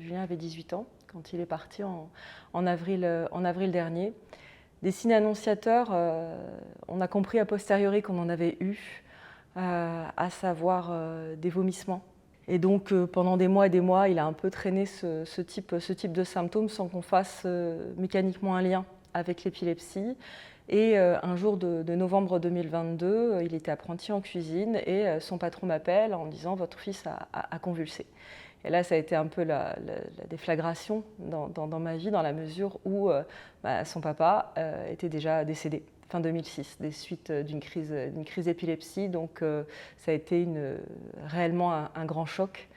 Julien avait 18 ans quand il est parti en avril dernier. Des signes annonciateurs, on a compris a posteriori qu'on en avait eu, à savoir des vomissements. Et donc pendant des mois et des mois, il a un peu traîné ce type de symptômes sans qu'on fasse mécaniquement un lien avec l'épilepsie. Et un jour de novembre 2022, il était apprenti en cuisine et son patron m'appelle en me disant « Votre fils a convulsé ». Et là, ça a été un peu la déflagration dans ma vie, dans la mesure où son papa était déjà décédé fin 2006, des suites d'une crise d'épilepsie. Donc ça a été réellement un grand choc.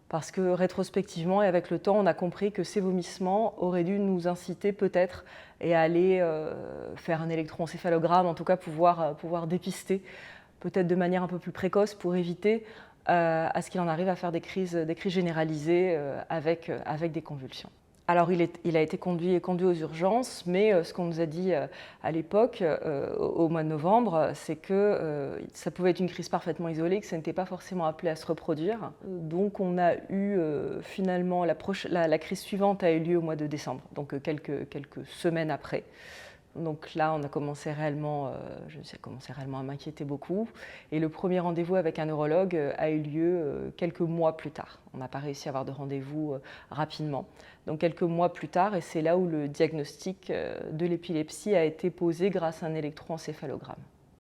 Parce que rétrospectivement et avec le temps, on a compris que ces vomissements auraient dû nous inciter peut-être à aller faire un électroencéphalogramme, en tout cas pouvoir dépister, peut-être de manière un peu plus précoce pour éviter à ce qu'il en arrive à faire des crises généralisées avec des convulsions. Alors il a été conduit aux urgences, mais ce qu'on nous a dit à l'époque, au mois de novembre, c'est que ça pouvait être une crise parfaitement isolée, que ça n'était pas forcément appelé à se reproduire. Donc on a eu finalement, la crise suivante a eu lieu au mois de décembre, donc quelques semaines après. Donc là, on a commencé réellement, à m'inquiéter beaucoup. Et le premier rendez-vous avec un neurologue a eu lieu quelques mois plus tard. On n'a pas réussi à avoir de rendez-vous rapidement. Donc quelques mois plus tard, et c'est là où le diagnostic de l'épilepsie a été posé grâce à un électroencéphalogramme.